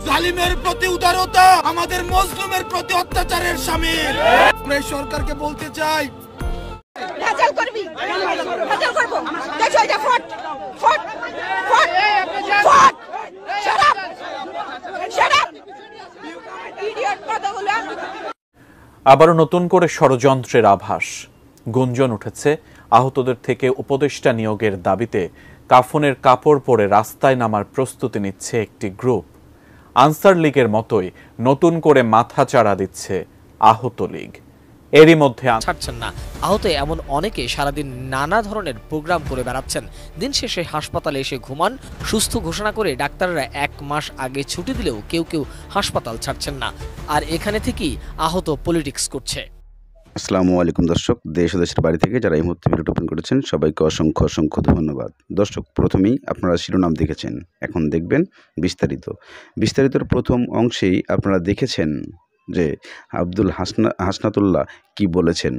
জালিমের প্রতি উদারতা আমাদের মজলুমের প্রতি অত্যাচারের শামিল। আমরা সরকারকে বলতে চাই, ভেজাল করবি, ভেজাল করব। দেখো এটা ফট ফট ফট ফট shut up shut up idiot কথাগুলো। আবারও নতুন করে ষড়যন্ত্রের আভাস। গুঞ্জন উঠেছে আহতদের থেকে উপদেষ্টা নিয়োগের দাবিতে কাফনের কাপড় পরে রাস্তায় নামার প্রস্তুতি নিচ্ছে একটি গ্রুপ। আনসার লীগের মতোই নতুন করে মাথাচাড়া দিচ্ছে আহত লীগ। এরই মধ্যে ছাড়ছেন না আহত এমন অনেকে সারাদিন নানা ধরনের প্রোগ্রাম করে বেড়াচ্ছেন। দিন শেষে হাসপাতালে এসে ঘুমান। সুস্থ ঘোষণা করে ডাক্তাররা 1 মাস আগে ছুটি দিলেও কেউ কেউ হাসপাতাল ছাড়ছেন না, আর এখানে থেকেই আহত পলিটিক্স করছে। আসসালামু আলাইকুম দর্শক, দেশ ও দেশের বাড়ি থেকে যারা এই মুহূর্তে ভিডিওটি ওপেন করেছেন সবাইকে অসংখ্য অসংখ্য ধন্যবাদ। দর্শক, প্রথমেই আপনারা শিরোনাম দেখেছেন, এখন দেখবেন বিস্তারিতর প্রথম অংশেই আপনারা দেখেছেন যে আব্দুল হাসনাতুল্লাহ কি বলেছেন।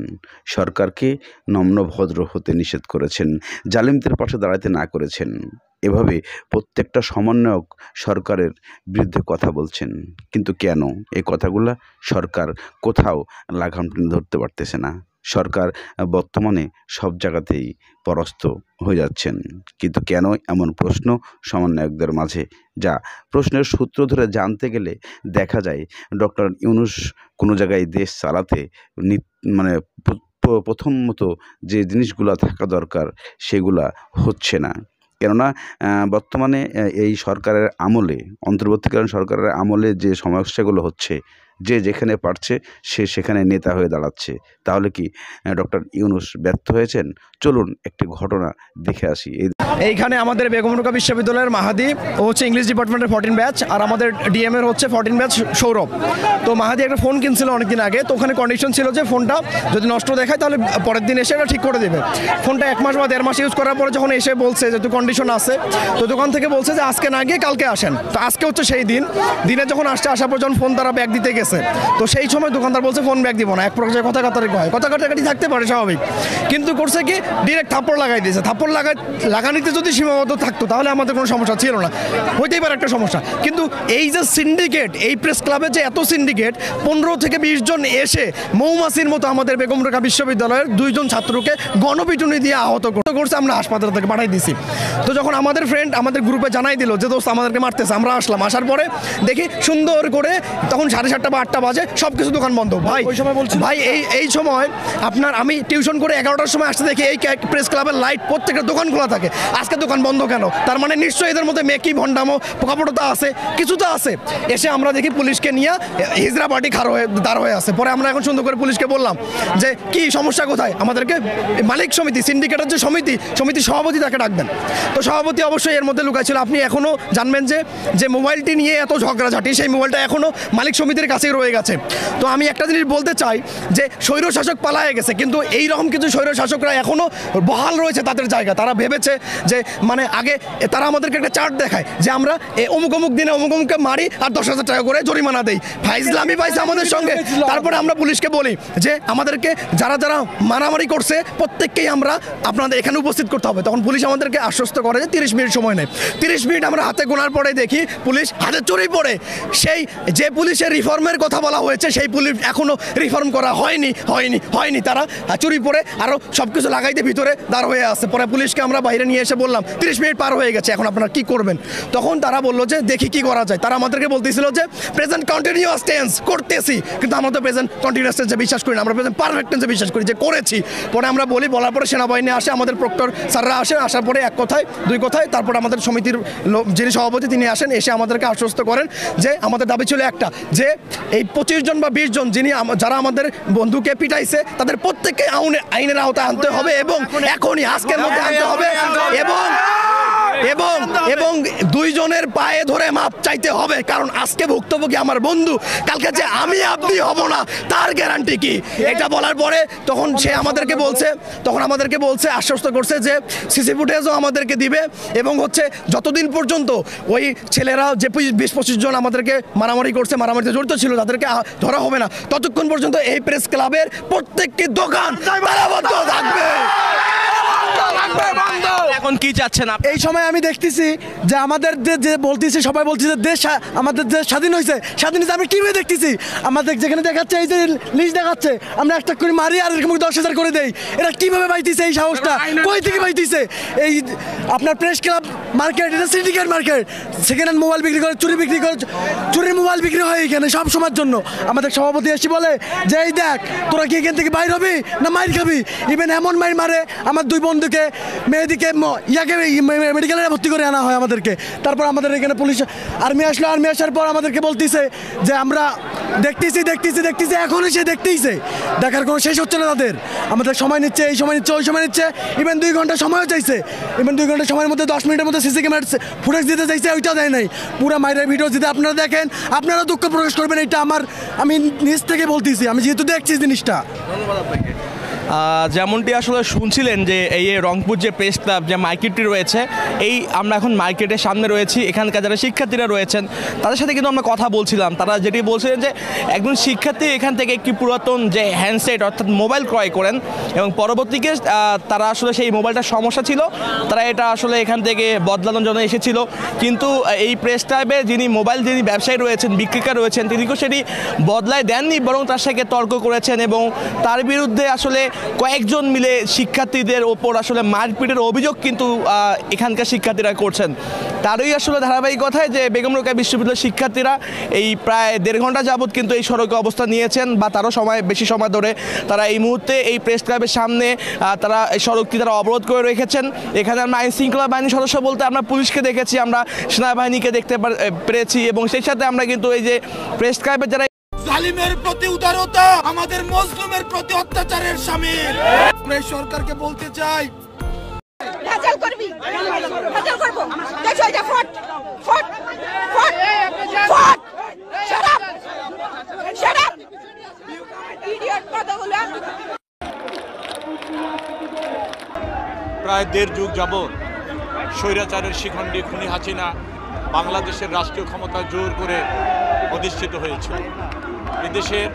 সরকারকে নম্র ভদ্র হতে নিষেধ করেছেন, জালিমদের পাশে দাঁড়াতে না করেছেন। এভাবে প্রত্যেকটা সমন্বয়ক সরকারের বিরুদ্ধে কথা বলছেন, কিন্তু কেন এই কথাগুলো সরকার কোথাও লাগাম টেনে ধরতে পারতেছে না। সরকার বর্তমানে সব জায়গাতেই পরাস্ত হয়ে যাচ্ছেন, কিন্তু কেন এমন প্রশ্ন সমন্বয়কদের মাঝে, যা প্রশ্নের সূত্র ধরে জানতে গেলে দেখা যায় ডক্টর ইউনূস কোনো জায়গায় দেশ চালাতে মানে প্রথমত যে জিনিসগুলো থাকা দরকার সেগুলা হচ্ছে না। কেননা বর্তমানে এই সরকারের আমলে, অন্তর্বর্তীকালীন সরকারের আমলে যে সমস্যাগুলো হচ্ছে, যে যেখানে পারছে সে সেখানে নেতা হয়ে দাঁড়াচ্ছে। তাহলে কি ডক্টর ইউনূস ব্যর্থ হয়েছেন? চলুন একটি ঘটনা দেখে আসি। এইখানে আমাদের বেগম রোকেয়া বিশ্ববিদ্যালয়ের মাহাদি ও হচ্ছে ইংলিশ ডিপার্টমেন্টের 14 ব্যাচ, আর আমাদের ডিএমের হচ্ছে 14 ব্যাচ সৌরভ। তো মাহাদি একটা ফোন কিনছিল অনেকদিন আগে, তো ওখানে কন্ডিশন ছিল যে ফোনটা যদি নষ্ট দেখায় তাহলে পরের দিন এসে এটা ঠিক করে দেবে। ফোনটা 1 মাস বা 1.5 মাস ইউজ করার পরে যখন এসে বলছে যে তো কন্ডিশন আছে, তো দোকান থেকে বলছে যে আজকে না গিয়ে কালকে আসেন। তো আজকে হচ্ছে সেই দিনে যখন আসার পর যখন ফোন তারা ব্যাগ দিতে গেছে, তো সেই সময় দোকানদার বলছে ফোন ব্যাগ দিব না। এক প্রকার কথা কাটাকাটি থাকতে পারে স্বাভাবিক, কিন্তু করছে কি ডিরেক্ট থাপ্পড় লাগাই দিয়েছে। থাপ্পড় লাগানিতে যদি সীমাবদ্ধ থাকতো তাহলে আমাদের কোনো সমস্যা ছিল না, হইতেই পারে একটা সমস্যা। কিন্তু এই যে সিন্ডিকেট, এই প্রেস ক্লাবের যে এত সিন্ডিকেট, 15 থেকে 20 জন এসে মৌমাছির মতো আমাদের বেগম রোকেয়া বিশ্ববিদ্যালয়ের 2 জন ছাত্রকে গণপিটুনি দিয়ে আহত করছে। আমরা হাসপাতাল থেকে পাঠাই দিছি। তো যখন আমাদের ফ্রেন্ড আমাদের গ্রুপে জানাই দিল যে দোস্ত আমাদেরকে মারতেছে, আমরা আসলাম। আসার পরে দেখি সুন্দর করে তখন 7:30 বা 8টা বাজে সব কিছু দোকান বন্ধ। ভাই এই সময় আপনার আমি টিউশন করে 11টার সময় আসতে দেখি এই প্রেস ক্লাবের লাইট প্রত্যেকটা দোকান খোলা থাকে। আজকে দোকান বন্ধ কেন? তার মানে নিশ্চয়ই এদের মধ্যে মেকি ভণ্ডামো পোকাপোটা আছে, কিছু তো আছে। এসে আমরা দেখি পুলিশকে নিয়ে হিজড়া পার্টি দাঁড় হয়ে আছে। পরে আমরা এখন সুন্দর করে পুলিশকে বললাম যে কি সমস্যা কোথায়, আমাদেরকে মালিক সমিতি, সিন্ডিকেটের যে সমিতি সভাপতি তাকে ডাকবেন। তো সভাপতি অবশ্যই এর মধ্যে লুকাইছিল। আপনি এখনও জানবেন যে মোবাইলটি নিয়ে এত ঝগড়াঝাটি, সেই মোবাইলটা এখনও মালিক সমিতির কাছেই রয়ে গেছে। তো আমি একটা জিনিস বলতে চাই যে স্বৈরশাসক পালায়ে গেছে, কিন্তু এইরকম কিছু স্বৈরশাসকরা এখনও বহাল রয়েছে তাদের জায়গা। তারা ভেবেছে যে মানে আগে তারা আমাদেরকে একটা চার্ট দেখায় যে আমরা অমুক দিনে অমুককে মারি আর 10,000 টাকা করে জরিমানা দেই। ফাইজলামি পাইছে আমাদের সঙ্গে। তারপরে আমরা পুলিশকে বলি যে আমাদেরকে যারা মারামারি করছে প্রত্যেককেই আমরা আপনাদের এখানে উপস্থিত করতে হবে। তখন পুলিশ আমাদেরকে আশ্বস্ত করে যে 30 মিনিট সময় নেয়। 30 মিনিট আমরা হাতে গোনার পরে দেখি পুলিশ হাতে চুরি পড়ে। সেই যে পুলিশের রিফর্মের কথা বলা হয়েছে সেই পুলিশ এখনো রিফর্ম করা হয়নি। তারা চুরি পড়ে আরো সবকিছু লাগাইতে ভিতরে দাঁড় হয়ে আছে। পরে পুলিশকে আমরা বাইরে নিয়ে এসে বললাম 30 মিনিট পার হয়ে গেছে, এখন আপনারা কি করবেন? তখন তারা বললো যে দেখি কি করা যায়। তারা আমাদেরকে বলতেছিল যে প্রেজেন্ট কন্টিনিউয়াস টেন্স করতেছি, কিন্তু আমরা তো প্রেজেন্ট কন্টিনিউয়াস টেন্সে বিশ্বাস করি না, আমরা প্রেজেন্ট পারফেক্ট টেন্সে বিশ্বাস করি যে করেছি। পরে আমরা বলার পরে সেনাবাহিনী আসে, আমাদের প্রক্টর স্যাররা আসে, আসার পরে 1 কথায় 2 কথায় তারপরে আমাদের সমিতির যিনি সভাপতি তিনি আসেন, এসে আমাদেরকে আশ্বস্ত করেন যে আমাদের দাবি ছিল একটা, যে এই 25 জন বা 20 জন যারা আমাদের বন্ধুকে পিটাইছে তাদের প্রত্যেককে আইনের আওতায় আনতে হবে এবং এখনই আজকের মধ্যে আনতে হবে এবং 2 জনের পায়ে ধরে মাপ চাইতে হবে। কারণ আজকে ভুক্তভোগী আমার বন্ধু, কালকে যে আমি আপনি হব না তার গ্যারান্টি কি? এটা বলার পরে তখন সে আমাদেরকে বলছে আশ্বস্ত করছে যে সিসি ফুটেজও আমাদেরকে দিবে এবং হচ্ছে যতদিন পর্যন্ত ওই ছেলেরা যে 20-25 জন আমাদেরকে মারামারিতে জড়িত ছিল তাদেরকে ধরা হবে না, ততক্ষণ পর্যন্ত এই প্রেস ক্লাবের প্রত্যেকটি দোকান তালাবদ্ধ থাকবে। এখন কি চাচ্ছেন আপনি? এই সময় আমি দেখতেছি যে আমাদের যে বলতেছি সবাই বলতেছে দেশ আমাদের দেশ স্বাধীন হয়েছে আমি টিভি দেখতেছি আমাদের যেখানে দেখাচ্ছে এই যে লিস্ট দেখাচ্ছে আমরা একটা করে মারি আর এরকম 10,000 করে দেই। এটা কিভাবে পাইতেছে এই সাহসটা, কই থেকে পাইতেছে? এই আপনার প্রেস ক্লাব মার্কেট, এটা syndicate market, second hand mobile বিক্রি করে, চুরির মোবাইল বিক্রি হয় এখানে সব সময়ের জন্য। আমাদের সভাপতি এসে বলে যে এই দেখ তোরা কি এখান থেকে বাইর হবি না মাইর খাবি। ইভেন এমন মাইর মারে আমার 2 বন্ধুকে মেয়েদিকে ইয়াকে মেডিকেলে ভর্তি করে আনা হয় আমাদেরকে। তারপর আমাদের এখানে পুলিশ আর্মি আসলো, আর্মি আসার পর আমাদেরকে বলতেছে যে আমরা দেখতেছি এখনই সে দেখতেইছে, দেখার কোনো শেষ হচ্ছে না তাদের। আমাদের সময় নিচ্ছে, এই সময় নিচ্ছে, ওই সময় নিচ্ছে, ইভেন 2 ঘন্টা সময়ও চাইছে। ইভেন 2 ঘন্টা সময়ের মধ্যে 10 মিনিটের মধ্যে সিসি ক্যামেরা ফুটেজ দিতে চাইছে, ওইটাও দেয় নাই। পুরো মাইরের ভিডিও যদি আপনারা দেখেন আপনারা দুঃখ প্রকাশ করবেন। এটা আমি নিজ থেকে বলতেছি, আমি যেহেতু দেখছি জিনিসটা। ধন্যবাদ আপনাকে। যেমনটি আসলে শুনছিলেন যে এই রংপুর যে প্রেস ক্লাব যে মার্কেটটি রয়েছে, এই আমরা এখন মার্কেটের সামনে রয়েছি। এখানকার যারা শিক্ষার্থীরা রয়েছেন তাদের সাথে কিন্তু আমরা কথা বলছিলাম। তারা যেটি বলছিলেন যে একজন শিক্ষার্থী এখান থেকে একটি পুরাতন যে হ্যান্ডসেট অর্থাৎ মোবাইল ক্রয় করেন এবং পরবর্তীকে তারা আসলে সেই মোবাইলটার সমস্যা ছিল, তারা এটা আসলে এখান থেকে বদলানোর জন্য এসেছিল। কিন্তু এই প্রেস ক্লাবে যিনি ব্যবসায়ী রয়েছেন, বিক্রেতা রয়েছেন, তিনি সেটি বদলায় দেননি, বরং তার সাথে তর্ক করেছেন এবং তার বিরুদ্ধে আসলে কয়েকজন মিলে শিক্ষার্থীদের ওপর আসলে মারপিটের অভিযোগ কিন্তু এখানকার শিক্ষার্থীরা করছেন। তারই আসলে ধারাবাহিকতায় যে বেগম রোকেয়া বিশ্ববিদ্যালয়ের শিক্ষার্থীরা এই প্রায় 1.5 ঘন্টা যাবৎ কিন্তু এই সড়কে অবস্থান নিয়েছেন, বা তারও বেশি সময় ধরে তারা এই মুহূর্তে এই প্রেস ক্লাবের সামনে তারা এই সড়কটি তারা অবরোধ করে রেখেছেন। এখানে আমরা আইন শৃঙ্খলা বাহিনীর সদস্য বলতে আমরা পুলিশকে দেখেছি, আমরা সেনাবাহিনীকে দেখতে পেরেছি এবং সেই সাথে আমরা কিন্তু এই যে প্রেস ক্লাবের যারা জালিমের প্রতি উদারতা, আমাদের মজলুমের প্রতি অত্যাচারের শামিল। আমরা এই সরকারকে বলতে চাই ভেজাল করবি, ভেজাল করবো। দেখো এটা ফট শাট আপ ইডিয়ট কথাগুলো। প্রায় 1.5 যুগ যাবৎ স্বৈরাচারের শিখণ্ডী খুনি হাসিনা বাংলাদেশের রাষ্ট্রীয় ক্ষমতা জোর করে অধিষ্ঠিত হয়েছিল। এদেশের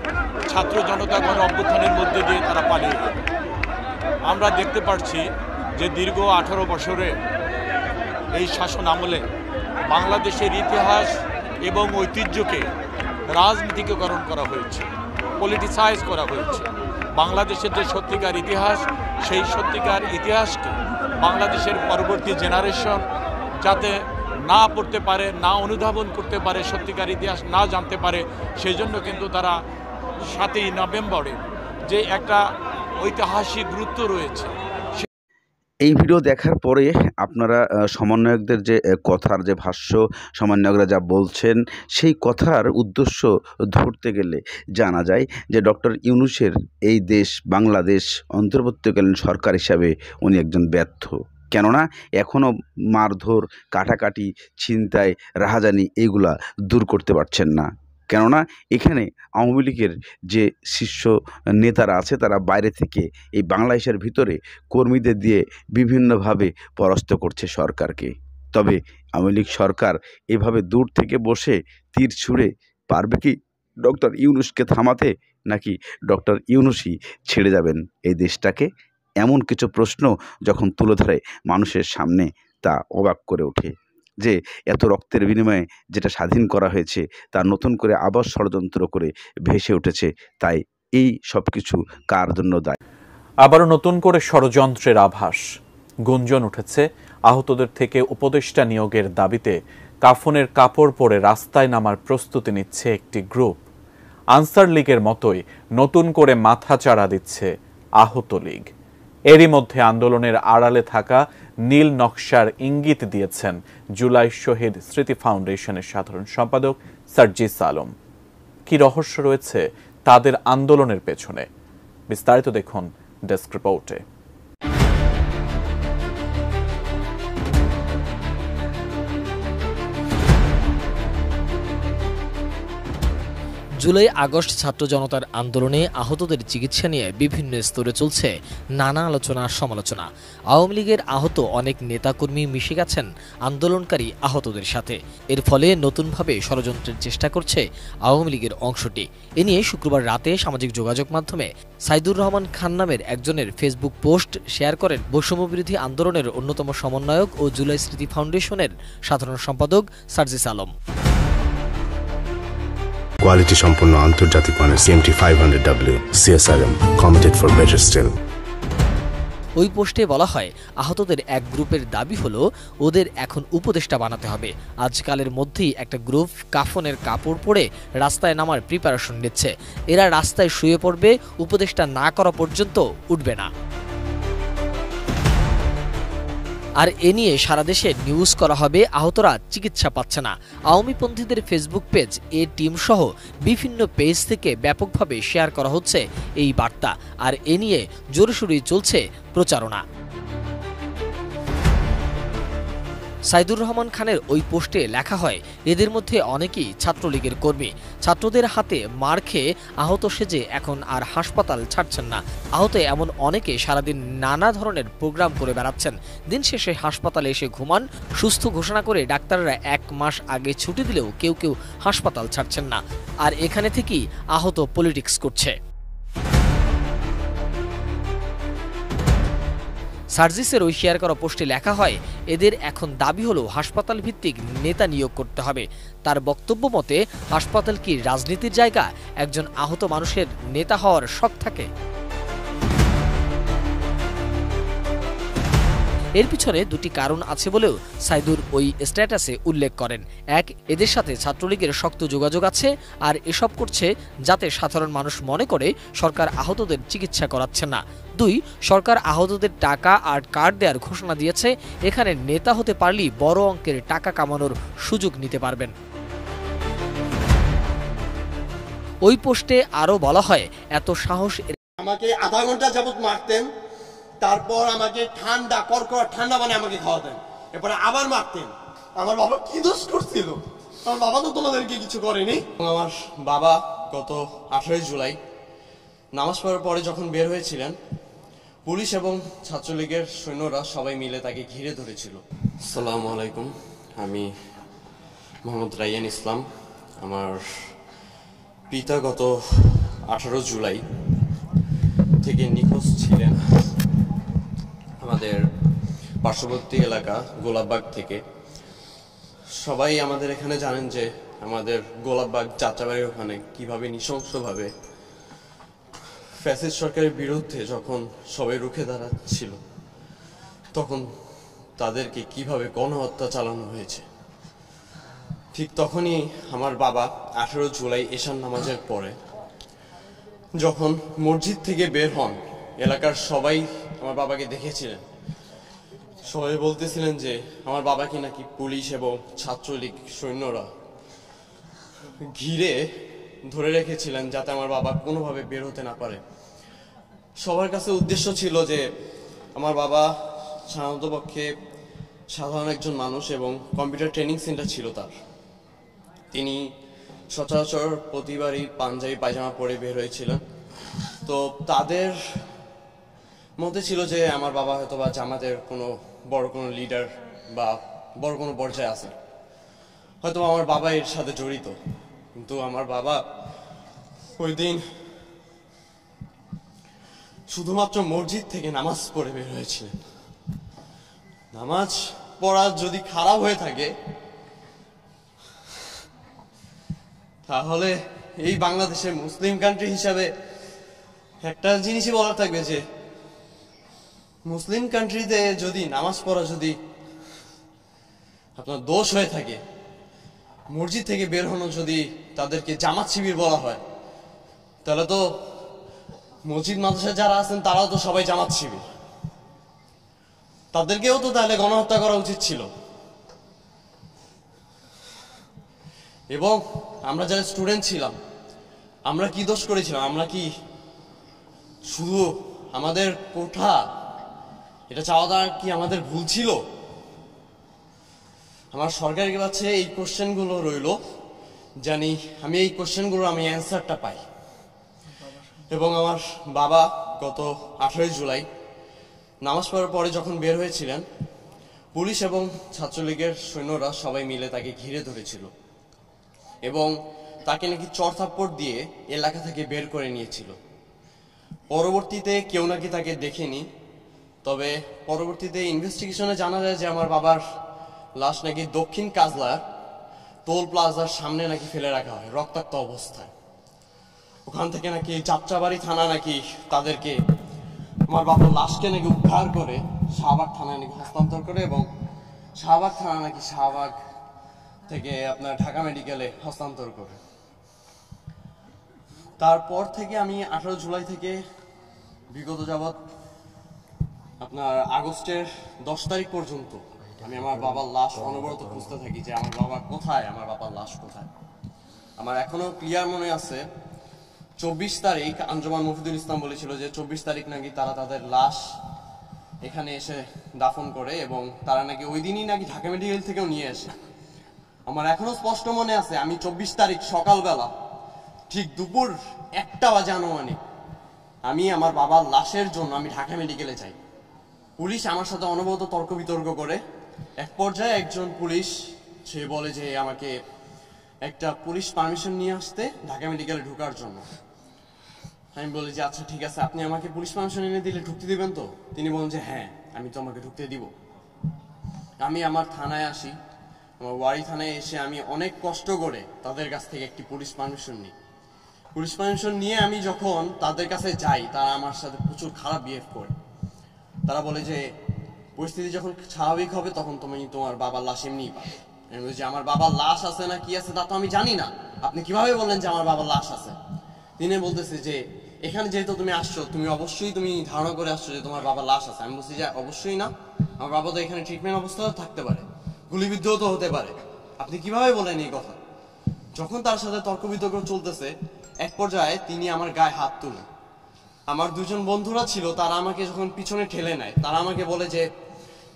ছাত্র জনতা গণ অভ্যুত্থানের মধ্যে দিয়ে তারা পালিয়ে গেল। আমরা দেখতে পাচ্ছি যে দীর্ঘ 18 বছরে এই শাসন আমলে বাংলাদেশের ইতিহাস এবং ঐতিহ্যকে রাজনীতিকরণ করা হয়েছে, পলিটিসাইজ করা হয়েছে। বাংলাদেশের যে সত্যিকার ইতিহাস, সেই সত্যিকার ইতিহাসকে বাংলাদেশের পরবর্তী জেনারেশন যাতে না পড়তে পারে, না অনুধাবন করতে পারে, সত্যিকার ইতিহাস না জানতে পারে, সেই জন্য কিন্তু তারা 7ই নভেম্বরে যে একটা ঐতিহাসিক গুরুত্ব রয়েছে। এই ভিডিও দেখার পরে আপনারা সমন্বয়কদের যে কথার যে ভাষ্য সমন্বয়করা যা বলছেন, সেই কথার উদ্দেশ্য ধরতে গেলে জানা যায় যে ডক্টর ইউনূসের এই দেশ বাংলাদেশ অন্তর্বর্তীকালীন সরকার হিসাবে উনি একজন ব্যর্থ। কেননা এখনও মারধর, কাটাকাটি, ছিনতাই, রাহাজানি এইগুলা দূর করতে পারছেন না। কেননা এখানে আওয়ামী লীগের যে শীর্ষ নেতারা আছে তারা বাইরে থেকে এই বাংলাদেশের ভিতরে কর্মীদের দিয়ে বিভিন্নভাবে পরাস্ত করছে সরকারকে। তবে আওয়ামী লীগ সরকার এভাবে দূর থেকে বসে তীর ছুঁড়ে পারবে কি ডক্টর ইউনূসকে থামাতে, নাকি ডক্টর ইউনূসই ছেড়ে যাবেন এই দেশটাকে? এমন কিছু প্রশ্ন যখন তুলে ধরে মানুষের সামনে, তা অবাক করে ওঠে যে এত রক্তের বিনিময়ে যেটা স্বাধীন করা হয়েছে তা নতুন করে আবার ষড়যন্ত্র করে ভেসে উঠেছে। তাই এই সব কিছু কার জন্য দায়ী? আবারও নতুন করে ষড়যন্ত্রের আভাস। গুঞ্জন উঠেছে আহতদের থেকে উপদেষ্টা নিয়োগের দাবিতে কাফনের কাপড় পরে রাস্তায় নামার প্রস্তুতি নিচ্ছে একটি গ্রুপ। আনসার লীগের মতোই নতুন করে মাথাচাড়া দিচ্ছে আহত লীগ। এরই মধ্যে আন্দোলনের আড়ালে থাকা নীল নকশার ইঙ্গিত দিয়েছেন জুলাই শহীদ স্মৃতি ফাউন্ডেশনের সাধারণ সম্পাদক সার্জিস আলম। কি রহস্য রয়েছে তাদের আন্দোলনের পেছনে? বিস্তারিত দেখুন ডেস্ক রিপোর্টে। জুলাই আগস্ট ছাত্র জনতার আন্দোলনে আহতদের চিকিৎসা নিয়ে বিভিন্ন স্তরে চলছে নানা আলোচনা সমালোচনা। আওয়ামী লীগের আহত অনেক নেতাকর্মী মিশে গেছেন আন্দোলনকারী আহতদের সাথে। এর ফলে নতুনভাবে ষড়যন্ত্রের চেষ্টা করছে আওয়ামী লীগের অংশটি। এ নিয়ে শুক্রবার রাতে সামাজিক যোগাযোগ মাধ্যমে সাইদুর রহমান খান নামের একজনের ফেসবুক পোস্ট শেয়ার করেন বৈষম্যবিরোধী আন্দোলনের অন্যতম সমন্বয়ক ও জুলাই স্মৃতি ফাউন্ডেশনের সাধারণ সম্পাদক সার্জিস আলম। কোয়ালিটি সম্পন্ন আন্তর্জাতিক মানের CMT 500W CSRM committed for better still. ওই পোস্টে বলা হয়, আহতদের এক গ্রুপের দাবি হলো ওদের এখন উপদেষ্টা বানাতে হবে। আজকালের মধ্যেই একটা গ্রুপ কাফনের কাপড় পরে রাস্তায় নামার প্রিপারেশন নিচ্ছে। এরা রাস্তায় শুয়ে পড়বে, উপদেষ্টা না করা পর্যন্ত উঠবে না। আর এ নিয়ে সারা দেশে নিউজ করা হবে, আহতরা চিকিৎসা পাচ্ছে না। আওয়ামীপন্থীদের ফেসবুক পেজ এ টিম সহ বিভিন্ন পেজ থেকে ব্যাপকভাবে শেয়ার করা হচ্ছে এই বার্তা। আর এ নিয়ে জোরসোরই চলছে প্রচারণা। সাইদুর রহমান খানের ওই পোস্টে লেখা হয়, এদের মধ্যে অনেকেই ছাত্রলীগের কর্মী। ছাত্রদের হাতে মার খেয়ে আহত সেজে এখন আর হাসপাতাল ছাড়ছেন না। আহত এমন অনেকে সারাদিন নানা ধরনের প্রোগ্রাম করে বেড়াচ্ছেন। দিন শেষে হাসপাতালে এসে ঘুমান। সুস্থ ঘোষণা করে ডাক্তাররা 1 মাস আগে ছুটি দিলেও কেউ কেউ হাসপাতাল ছাড়ছেন না। আর এখানে থেকেই আহত পলিটিক্স করছে। সার্জিসের ওই শেয়ার করা পোস্টে লেখা হয়, এদের এখন দাবি হলো হাসপাতাল ভিত্তিক নেতা নিয়োগ করতে হবে। তার বক্তব্য মতে, হাসপাতাল কি রাজনীতির জায়গা? একজন আহত মানুষের নেতা হওয়ার শখ থাকে। এর পিছনে দুটি কারণ আছে বলেও সাইদুর ওই স্ট্যাটাসে উল্লেখ করেন। এক, এদের সাথে ছাত্রলীগের শক্ত যোগাযোগ আছে, আর এসব করছে যাতে সাধারণ মানুষ মনে করে সরকার আহতদের চিকিৎসা করাচ্ছে না। 2, সরকার আহতদের টাকা আর কার্ড দেওয়ার ঘোষণা দিয়েছে। এখানে নেতা হতে পারলেই বড় অঙ্কের টাকা কামানোর সুযোগ নিতে পারবেন। ওই পোস্টে আরও বলা হয়, এত সাহস আমাকে আধা ঘন্টা যাবত মারতেন, তারপর আমাকে ঠান্ডা কড়কড়া ঠান্ডা মানে আমাকে খাওয়াতেন, এরপরে আবার মারতেন। আমার বাবা কি দোষ করছিল? আমার বাবা তো তোমাদেরকে কিছু করেনি। আমার বাবা গত 18 জুলাই নামাজ পড়ার পরে যখন বের হয়েছিলেন, পুলিশ এবং ছাত্রলীগের সৈন্যরা সবাই মিলে তাকে ঘিরে ধরেছিল। আসসালামু আলাইকুম, আমি মোহাম্মদ রাইয়ান ইসলাম। আমার পিতা গত 18 জুলাই থেকে নিখোঁজ ছিলেন আমাদের পার্শ্ববর্তী এলাকা গোলাপবাগ থেকে। সবাই আমাদের এখানে জানেন যে আমাদের গোলাপবাগ যাত্রাবাড়ির ওখানে কিভাবে নৃশংসভাবে ফ্যাসিস্ট সরকারের বিরুদ্ধে যখন সবাই রুখে দাঁড়াচ্ছিল, তখন তাদেরকে কিভাবে গণহত্যা চালানো হয়েছে। ঠিক তখনই আমার বাবা 18 জুলাই এশার নামাজের পরে যখন মসজিদ থেকে বের হন, এলাকার সবাই আমার বাবাকে দেখেছিলেন। সবাই বলতেছিলেন যে আমার বাবাকে নাকি পুলিশ এবং ছাত্রলীগ সৈন্যরা ঘিরে ধরে রেখেছিলেন যাতে আমার বাবা কোনোভাবে বের হতে না পারে। সবার কাছে উদ্দেশ্য ছিল যে আমার বাবা সাধারণত পক্ষে সাধারণ একজন মানুষ এবং কম্পিউটার ট্রেনিং সেন্টার ছিল তার। তিনি সচরাচর প্রতিবারই পাঞ্জাবি পায়জামা পরে বের হয়েছিলেন। তো তাদের মধ্যে ছিল যে আমার বাবা হয়তো বা জামাতের কোনো বড় কোনো লিডার বা বড় কোনো পর্যায়ে আছে, হয়তো আমার বাবা এর সাথে জড়িত। কিন্তু আমার বাবা ওই দিন শুধুমাত্র মসজিদ থেকে নামাজ পড়ে বের হয়েছিলেন। নামাজ পড়া যদি খারাপ হয়ে থাকে, তাহলে এই বাংলাদেশের মুসলিম কান্ট্রি হিসাবে একটা জিনিসই বলার থাকবে যে মুসলিম কান্ট্রিতে যদি নামাজ পড়া যদি আপনার দোষ হয়ে থাকে, মসজিদ থেকে বের হনো যদি তাদেরকে জামাত শিবির বলা হয়, তাহলে তো মসজিদ মাদ্রাসায় যারা আছেন তারাও তো সবাই জামাত শিবির। তাদেরকেও তো তাহলে গণহত্যা করা উচিত ছিল। এবং আমরা যারা স্টুডেন্ট ছিলাম, আমরা কি দোষ করেছিলাম? আমরা কি শুধু আমাদের কোঠা এটা চাওয়াটা কি আমাদের ভুল ছিল? আমার সরকারের কাছে এই কোশ্চেনগুলো রইল জানি আমি এই কোশ্চেনগুলোর আমি অ্যান্সারটা পাই। এবং আমার বাবা গত 18 জুলাই নামাজ পড়ার পরে যখন বের হয়েছিলেন, পুলিশ এবং ছাত্রলীগের সৈন্যরা সবাই মিলে তাকে ঘিরে ধরেছিল এবং তাকে নাকি চড়থাপ্পড় দিয়ে এলাকা থেকে বের করে নিয়েছিল। পরবর্তীতে কেউ নাকি তাকে দেখেনি, তবে পরবর্তীতে ইনভেস্টিগেশনে জানা যায় যে আমার বাবার লাশ নাকি দক্ষিণ কাজলার টোল প্লাজার সামনে নাকি ফেলে রাখা হয় রক্তাক্ত অবস্থায়। ওখান থেকে নাকি যাত্রাবাড়ি থানা নাকি তাদেরকে আমার বাবার লাশকে নাকি উদ্ধার করে শাহবাগ থানায় নাকি হস্তান্তর করে এবং শাহবাগ থানা নাকি শাহবাগ থেকে আপনার ঢাকা মেডিকেলে হস্তান্তর করে। তারপর থেকে আমি 18 জুলাই থেকে বিগত যাবৎ আপনার আগস্টের 10 তারিখ পর্যন্ত আমি আমার বাবার লাশ অনবরত খুঁজতে থাকি যে আমার বাবা কোথায়, আমার বাবার লাশ কোথায়। আমার এখনো ক্লিয়ার মনে আছে 24 তারিখ আঞ্জুমান মফিদুল ইসলাম বলেছিল যে 24 তারিখ নাকি তারা তাদের লাশ এখানে এসে দাফন করে এবং তারা নাকি ওই দিনই নাকি ঢাকা মেডিকেল থেকেও নিয়ে আসে। আমার এখনো স্পষ্ট মনে আছে আমি 24 তারিখ সকালবেলা ঠিক দুপুর 1টা বাজে আনুমানিক আমি আমার বাবার লাশের জন্য আমি ঢাকা মেডিকেলে যাই। পুলিশ আমার সাথে অনবরত তর্ক বিতর্ক করে। এক পর্যায়ে একজন পুলিশ সে বলে যে আমাকে একটা পুলিশ পারমিশন নিয়ে আসতে ঢাকা মেডিকেলে ঢোকার জন্য। আমি বলি যে আচ্ছা ঠিক আছে, আপনি আমাকে পুলিশ পারমিশন এনে দিলে ঢুকতে দিবেন তো? তিনি বলেন যে হ্যাঁ, আমি তো আমাকে ঢুকতে দিব। আমি আমার থানায় আসি, আমার ওয়ারি থানায় এসে আমি অনেক কষ্ট করে তাদের কাছ থেকে একটি পুলিশ পারমিশন নিই। পুলিশ পারমিশন নিয়ে আমি যখন তাদের কাছে যাই, তারা আমার সাথে প্রচুর খারাপ বিহেভ করে। তারা বলে যে পরিস্থিতি যখন স্বাভাবিক হবে তখন তুমি তোমার বাবার লাশ এমনিই পাবে। আমি বলি যে আমার বাবার লাশ আছে না কি আছে তা তো আমি জানি না, আপনি কিভাবে বললেন যে আমার বাবার লাশ আছে? তিনি বলতেছে যে এখানে যেহেতু তুমি আসছো, তুমি অবশ্যই তুমি ধারণা করে আসছো যে তোমার বাবার লাশ আছে। আমি বলছি যে অবশ্যই না, আমার বাবা তো এখানে ট্রিটমেন্ট অবস্থাও থাকতে পারে, গুলিবিদ্ধ তো হতে পারে, আপনি কিভাবে বলেন এই কথা? যখন তার সাথে তর্ক বিতর্ক চলতেছে, এক পর্যায়ে তিনি আমার গায়ে হাত তুলেন। আমার দুজন বন্ধুরা ছিল, তারা আমাকে যখন পিছনে ঠেলে নেয়, তারা আমাকে বলে যে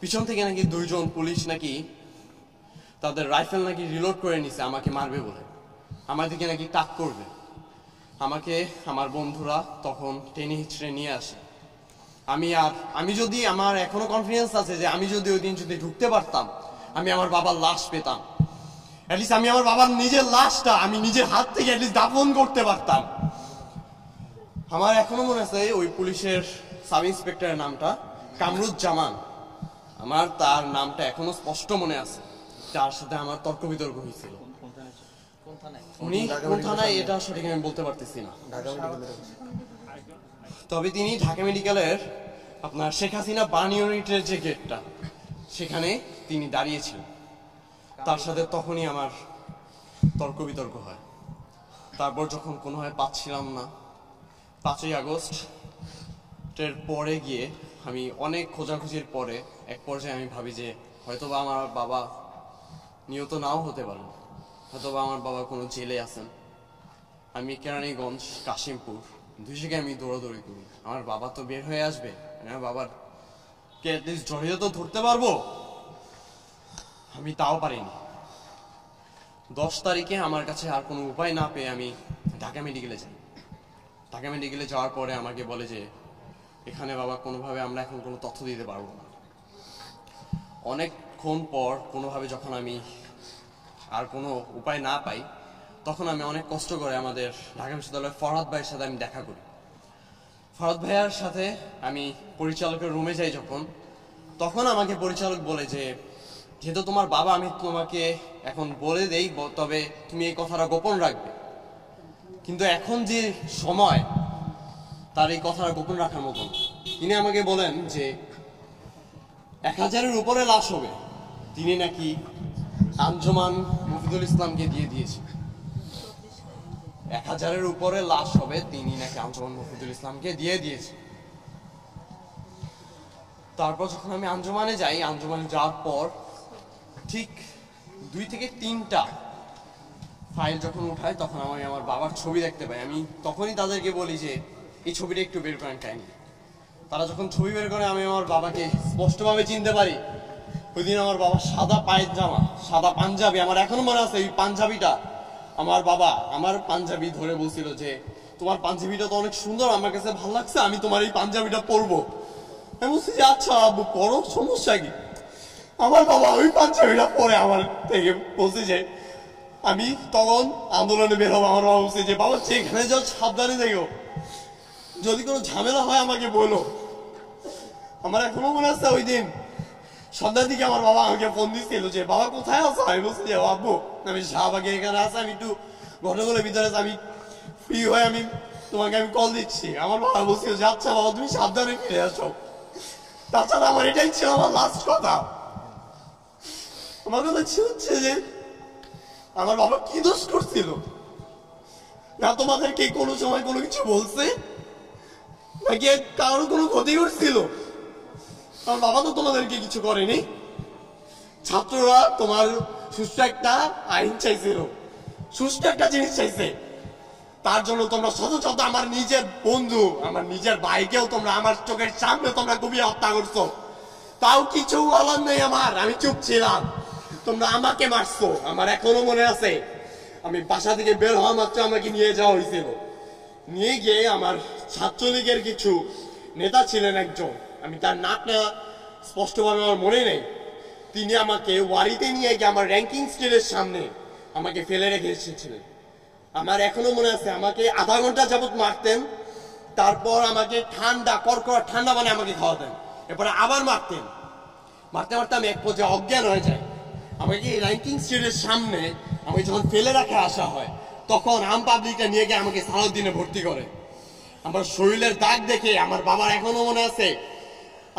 পিছন থেকে নাকি 2 জন পুলিশ নাকি তাদের রাইফেল নাকি রিলোড করে নিছে আমাকে মারবে বলে, আমার দিকে নাকি টাক করবে। আমাকে আমার বন্ধুরা তখন টেনে হিচড়ে নিয়ে আসে। আমি যদি আমার এখনো কনফিডেন্স আছে যে আমি যদি ওই দিন যদি ঢুকতে পারতাম, আমি আমার বাবার লাশ পেতাম। অ্যাটলিস্ট আমি আমার বাবার নিজের লাশটা আমি নিজের হাত থেকে অ্যাটলিস্ট দাফন করতে পারতাম। আমার এখনো মনে আছে ওই পুলিশের সাব ইন্সপেক্টরের নামটা কামরুজ্জামান, আমার তার নামটা এখনো স্পষ্ট মনে আছে। তার সাথে আমার তর্ক বিতর্ক হয়েছিল। উনি কোন থানায় এটা সঠিক আমি বলতে পারতেছি না, তবে তিনি ঢাকা মেডিকেলের আপনার শেখ হাসিনা বার্ন ইউনিটের যে গেটটা সেখানে তিনি দাঁড়িয়েছিলেন। তার সাথে তখনই আমার তর্ক বিতর্ক হয়। তারপর যখন কোনোভাবে পাচ্ছিলাম না, 5ই আগস্টের পরে গিয়ে আমি অনেক খোঁজাখুঁজির পরে এক পর্যায়ে আমি ভাবি যে হয়তোবা আমার বাবা নিহত নাও হতে পারেন, হয়তোবা আমার বাবা কোনো জেলে আছেন। আমি কেরানীগঞ্জ, কাশিমপুর 2 জায়গায় আমি দৌড়াদৌড়ি করি, আমার বাবা তো বের হয়ে আসবে, আমার বাবার কে অ্যাটলিস্ট জড়িয়ে তো ধরতে পারবো। আমি তাও পারিনি। 10 তারিখে আমার কাছে আর কোনো উপায় না পেয়ে আমি ঢাকা মেডিকেলে যাই। ঢাকা মেডিকেলে যাওয়ার পরে আমাকে বলে যে এখানে বাবা কোনোভাবে আমরা এখন কোনো তথ্য দিতে পারবো না। অনেকক্ষণ পর কোনোভাবে যখন আমি আর কোনো উপায় না পাই, তখন আমি অনেক কষ্ট করে আমাদের ঢাকা বিশ্ববিদ্যালয়ের ফরহাদ ভাইয়ের সাথে আমি দেখা করি। ফরহাদ ভাইয়ার সাথে আমি পরিচালকের রুমে যাই যখন, তখন আমাকে পরিচালক বলে যে যেহেতু তোমার বাবা, আমি তোমাকে এখন বলে দেই, তবে তুমি এই কথাটা গোপন রাখবে। কিন্তু এখন যে সময়, তার এই কথাটা গোপন রাখার মতন। তিনি আমাকে বলেন যে 1000-এর উপরে লাশ হবে, তিনি নাকি আঞ্জুমান মফিদুল ইসলামকে দিয়ে দিয়েছে। 1000-এর উপরে লাশ হবে, তিনি নাকি আঞ্জুমান মফিদুল ইসলামকে দিয়ে দিয়েছে। তারপর যখন আমি আঞ্জুমানে যাই, আঞ্জুমানে যাওয়ার পর ঠিক 2 থেকে 3টা ফাইল যখন উঠাই, তখন আমি আমার বাবার ছবি দেখতে পাই। আমি তখনই তাদেরকে বলি যে এই ছবিটা একটু বের করেন কাহিনী। তারা যখন ছবি বের করে, আমি আমার বাবাকে স্পষ্টভাবে চিনতে পারি। ওই দিন আমার বাবা সাদা পায়জামা, সাদা পাঞ্জাবি, আমার এখনো মনে আছে এই পাঞ্জাবিটা আমার বাবা আমার পাঞ্জাবি ধরে বলছিল যে তোমার পাঞ্জাবিটা তো অনেক সুন্দর, আমার কাছে ভালো লাগছে, আমি তোমার এই পাঞ্জাবিটা পরবো। আমি বলছি যে আচ্ছা আব্বু পরো, সমস্যা কি। আমার বাবা ওই পাঞ্জাবিটা পরে আমার থেকে বলছে যে আমি তখন আন্দোলনে বের হবো। আমার বাবা বলছে যে বাবা যেখানে যাও সাবধানে দেখো, যদি কোনো ঝামেলা হয় আমাকে বলো। আমার এখনো মনে আছে ওই দিন সন্ধ্যার দিকে আমার বাবা আমাকে ফোন দিচ্ছিল যে বাবা কোথায় আছো। আমি বলছি যে আব্বু আমি শাহবাগে এখানে আছি, আমি একটু ঘটনাগুলোর ভিতরে আমি ফ্রি হয়ে আমি তোমাকে আমি কল দিচ্ছি। আমার বাবা বলছিল যে আচ্ছা বাবা তুমি সাবধানে ফিরে আসো। তাছাড়া আমার এটাই ছিল আমার লাস্ট কথা। আমার কথা হচ্ছে যে আমার বাবা কি দোষ করছিল, না তোমাদেরকে কোনো সময় কোনো কিছু বলছে নাকি কারোর কোনো ক্ষতি করছিল? আমার বাবা তো তোমাদেরকে কিছু করেনি। ছাত্ররা তোমার সুষ্ঠু একটা আইন চাইছিল, সুষ্ঠু একটা জিনিস চাইছে, তার জন্য তোমরা শত শত আমার নিজের বন্ধু আমার নিজের ভাইকেও তোমরা আমার চোখের সামনে তোমরা কুপিয়ে হত্যা করছো, তাও কিছু বলার নেই আমার, আমি চুপ ছিলাম। তোমরা আমাকে মারছো। আমার এখনো মনে আছে আমি বাসা থেকে বের হওয়া মাত্র আমাকে নিয়ে যাওয়া হয়েছিল। নিয়ে গিয়ে আমার ছাত্রলীগের কিছু নেতা ছিলেন একজন, আমি তার নামটা স্পষ্টভাবে আমার মনে নেই, তিনি আমাকে ওয়ারিতে নিয়ে গিয়ে আমার র্যাঙ্কিং স্টেজের সামনে আমাকে ফেলে রেখে এসেছিলেন। আমার এখনো মনে আছে আমাকে আধা ঘন্টা যাবত মারতেন, তারপর আমাকে ঠান্ডা কড়কড়া ঠান্ডা মানে আমাকে খাওয়াতেন, এরপরে আবার মারতেন। মারতে মারতে আমি এক পর্যায়ে অজ্ঞান হয়ে যাই। আমাকে এই র্যাঙ্কিং স্টেজের সামনে আমাকে যখন ফেলে রাখা আসা হয় তখন আম পাবলিকটা নিয়ে গিয়ে আমাকে সালাউদ্দিনে ভর্তি করে। আমার শরীরের দাগ দেখে আমার বাবার এখনো মনে আছে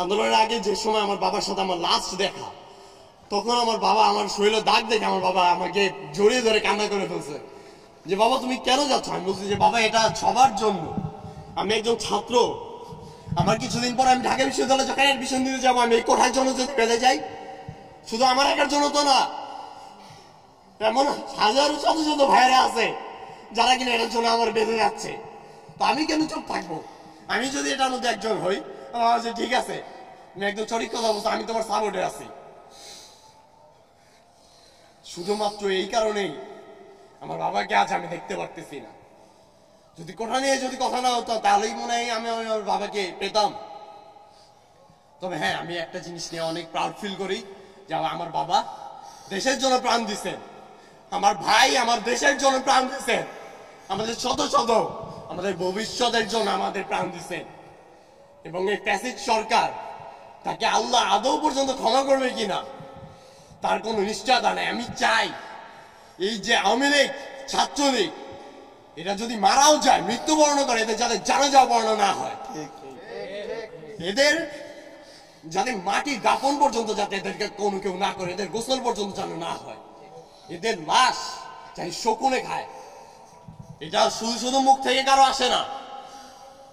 আন্দোলনের আগে যে সময় আমার বাবার সাথে আমার লাস্ট দেখা, তখন আমার বাবা আমার শরীরের দাগ দেখে আমার বাবা আমাকে জড়িয়ে ধরে কান্না করে ফেলছে যে বাবা তুমি কেন যাচ্ছ। আমি বলছি যে বাবা এটা সবার জন্য, আমি একজন ছাত্র, আমার কিছুদিন পর আমি ঢাকা বিশ্ববিদ্যালয়ে যখন অ্যাডমিশন দিতে যাবো, আমি এই কোঠার জন্য যদি বেঁধে যাই, শুধু আমার একার জন্য তো না, এমন হাজারো শত শত ভাইরা আছে যারা কিনা এটার জন্য আমার বেঁধে যাচ্ছে। তো আমি কেন চুপ থাকবো? আমি যদি এটার মধ্যে একজন হই, আমার ঠিক আছে আমি একদম সঠিক কথা বলছি, আমি তোমার সাপোর্টে আছি। শুধুমাত্র এই কারণেই আমার বাবাকে আজ আমি দেখতে পারতেছি না। যদি কোঠা নিয়ে যদি কথা না হতো তাহলেই মনে হয় আমি আমার বাবাকে পেতাম। তবে হ্যাঁ, আমি একটা জিনিস নিয়ে অনেক প্রাউড ফিল করি যে আমার বাবা দেশের জন্য প্রাণ দিচ্ছেন, আমার ভাই আমার দেশের জন্য প্রাণ দিচ্ছেন, আমাদের শত শত আমাদের ভবিষ্যতের জন্য আমাদের প্রাণ দিচ্ছেন। এবং এই ফ্যাসিস্ট সরকার তাকে আল্লাহ আদৌ পর্যন্ত ক্ষমা করবে কিনা তার কোনো নিশ্চয়তা নেই। আমি চাই এই যে আওয়ামী লীগ ছাত্রলীগ এটা যদি মারাও যায়, মৃত্যুবরণ করে, এদের যাতে জানাজা পড়ানো না হয়, এদের যাতে মাটি দাফন পর্যন্ত যাতে এদেরকে কোনো কেউ না করে, এদের গোসল পর্যন্ত যেন না হয়, এদের লাশ চাই শকুনে খায়। এটা শুধু শুধু মুখ থেকে কারো আসে না,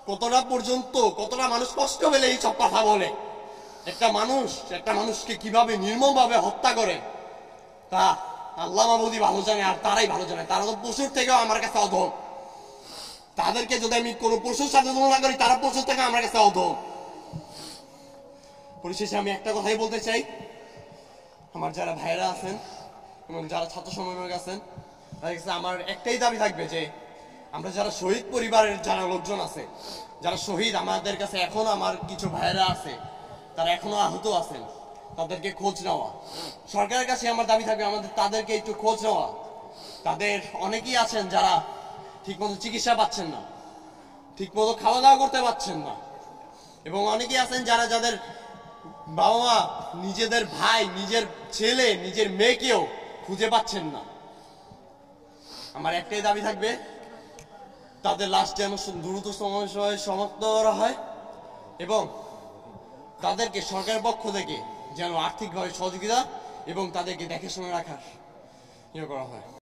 কতটা পর্যন্ত কতটা মানুষ কষ্ট পেলে এই সব কথা বলে। একটা মানুষকে কিভাবে নির্মমভাবে হত্যা করে তা আল্লাহ মাহবুদি ভালো জানে, আর তারাই ভালো জানে। তারা তো পশুর থেকেও আমার কাছে অধম। তাদেরকে যদি আমি কোনো পশুর সাথে তুলনা করি, তারা পশুর থেকে আমার কাছে অধম। পরিশেষে আমি একটা কথাই বলতে চাই, আমার যারা ভাইরা আছেন এবং যারা ছাত্র সমন্বয়ক আছেন তাদের কাছে আমার একটাই দাবি থাকবে যে আমরা যারা শহীদ পরিবারের যারা লোকজন আছে, যারা শহীদ, আমাদের কাছে এখন আমার কিছু ভাইরা আছে তারা এখনো আহত আছেন, তাদেরকে খোঁজ নেওয়া। সরকারের কাছে আমার দাবি থাকবে আমাদের তাদেরকে একটু খোঁজ নেওয়া। তাদের অনেকেই আছেন যারা ঠিকমতো চিকিৎসা পাচ্ছেন না, ঠিকমতো খাওয়া দাওয়া করতে পারছেন না, এবং অনেকেই আছেন যাদের বাবা মা নিজেদের ভাই, নিজের ছেলে, নিজের মেয়েকেও খুঁজে পাচ্ছেন না। আমার একটাই দাবি থাকবে তাদের লাশ যেন দ্রুত সময় সমাপ্ত করা হয় এবং তাদেরকে সরকারের পক্ষ থেকে যেন আর্থিকভাবে সহযোগিতা এবং তাদেরকে দেখে শুনে রাখার করা হয়।